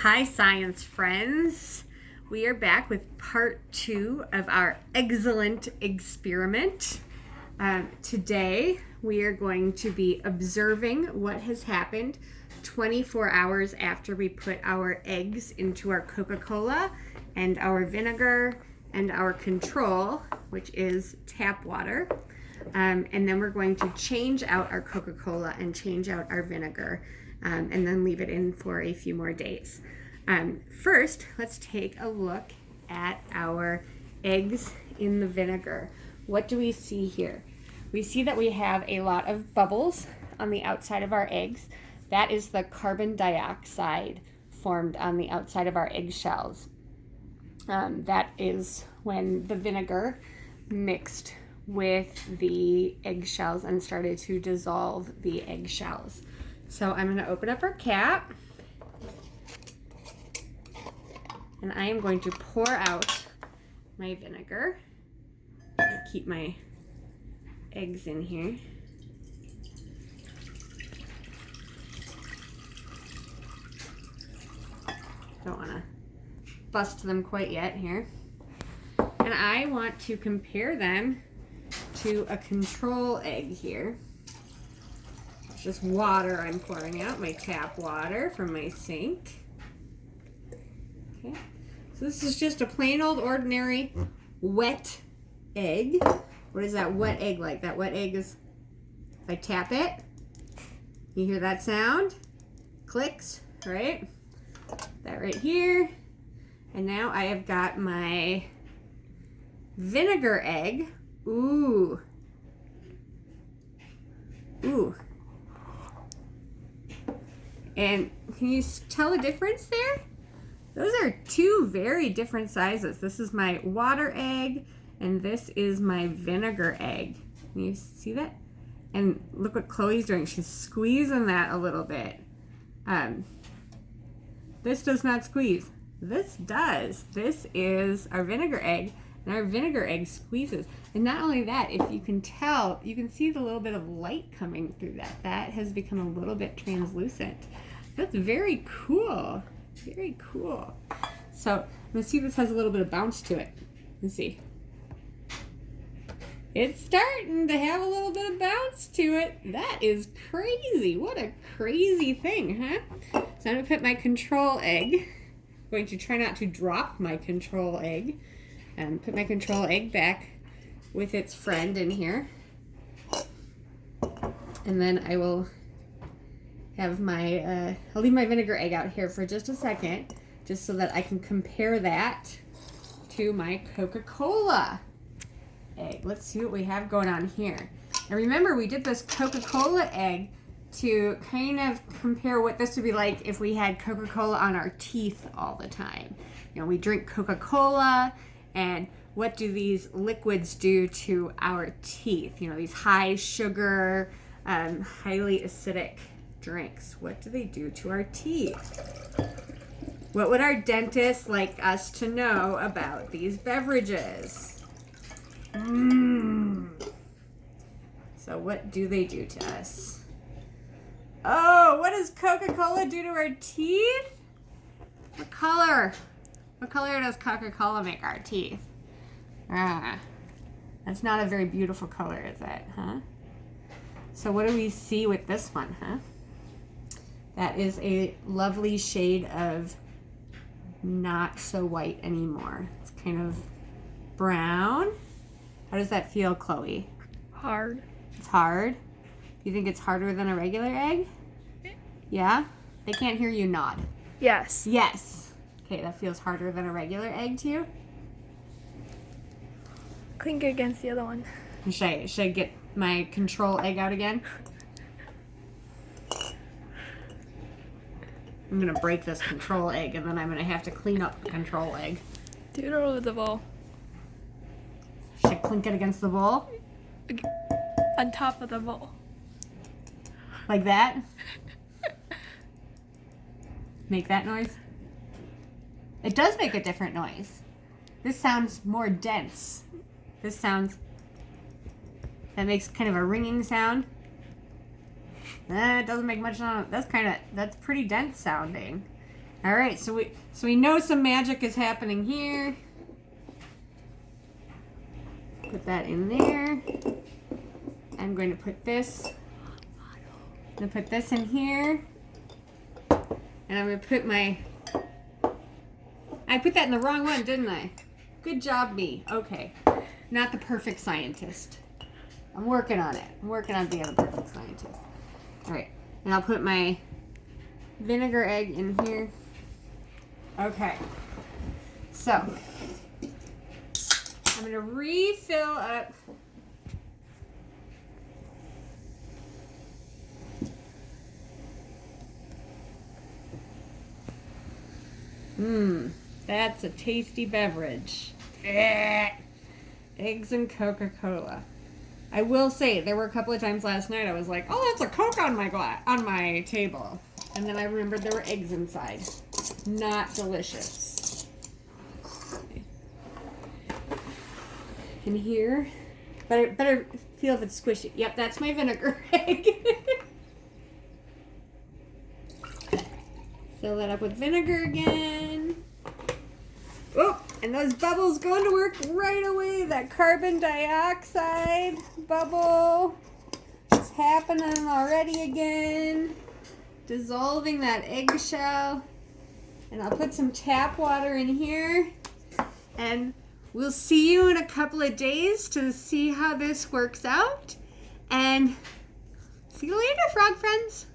Hi, science friends. We are back with part 2 of our Eggscellent experiment. Today, we are going to be observing what has happened 24 hours after we put our eggs into our Coca-Cola and our vinegar and our control, which is tap water. And then we're going to change out our Coca-Cola and change out our vinegar. And then leave it in for a few more days. First, let's take a look at our eggs in the vinegar. What do we see here? We see that we have a lot of bubbles on the outside of our eggs. That is the carbon dioxide formed on the outside of our eggshells. That is when the vinegar mixed with the eggshells and started to dissolve the eggshells. So I'm going to open up our cap, and I am going to pour out my vinegar. Keep my eggs in here. Don't want to bust them quite yet here. And I want to compare them to a control egg here. Just water I'm pouring out, my tap water from my sink. Okay, so this is just a plain old ordinary wet egg. What is that wet egg like? That wet egg is, if I tap it, you hear that sound? Clicks, right? That right here. And now I have got my vinegar egg. Ooh. Ooh. And can you tell the difference there? Those are two very different sizes. This is my water egg, and this is my vinegar egg. Can you see that? And look what Chloe's doing. She's squeezing that a little bit. This does not squeeze. This does. This is our vinegar egg, and our vinegar egg squeezes. And not only that, if you can tell, you can see the little bit of light coming through that. That has become a little bit translucent. That's very cool. Very cool. So, let's see if this has a little bit of bounce to it. Let's see. It's starting to have a little bit of bounce to it. That is crazy. What a crazy thing, huh? So I'm going to put my control egg. I'm going to try not to drop my control egg. And put my control egg back with its friend in here. And then I will have my, I'll leave my vinegar egg out here for just a second, just so that I can compare that to my Coca-Cola egg. Let's see what we have going on here. And remember, we did this Coca-Cola egg to kind of compare what this would be like if we had Coca-Cola on our teeth all the time. You know, we drink Coca-Cola, and what do these liquids do to our teeth? You know, these high sugar, highly acidic drinks. What do they do to our teeth? What would our dentist like us to know about these beverages? So what do they do to us? Oh, what does Coca-Cola do to our teeth? What color? What color does Coca-Cola make our teeth? That's not a very beautiful color, is it, huh? So what do we see with this one, huh? That is a lovely shade of not so white anymore. It's kind of brown. How does that feel, Chloe? Hard. It's hard? Do you think it's harder than a regular egg? Yeah? They can't hear you nod. Yes. Yes. Okay, that feels harder than a regular egg to you? Clink against the other one. Should I get my control egg out again? I'm going to break this control egg, and then I'm going to have to clean up the control egg. Do it over the bowl. Should I clink it against the bowl? On top of the bowl. Like that? Make that noise? It does make a different noise. This sounds more dense. This sounds... That makes kind of a ringing sound. It doesn't make much sound. That's pretty dense sounding. All right, so we know some magic is happening here. Put that in there. I'm going to put this. I'm going to put this in here. And I'm going to put my... I put that in the wrong one, didn't I? Good job, me. Okay. Not the perfect scientist. I'm working on it. I'm working on being a perfect scientist. All right. And I'll put my vinegar egg in here. Okay. So, I'm going to refill up. That's a tasty beverage. Eggs and Coca-Cola. I will say, there were a couple of times last night I was like, oh, that's a Coke on my table. And then I remembered there were eggs inside. Not delicious. In here. Better feel if it's squishy. Yep, that's my vinegar egg. Fill that up with vinegar again. Oh, and those bubbles going to work right away. That carbon dioxide bubble is happening already again. Dissolving that eggshell. And I'll put some tap water in here. And we'll see you in a couple of days to see how this works out. And see you later, frog friends.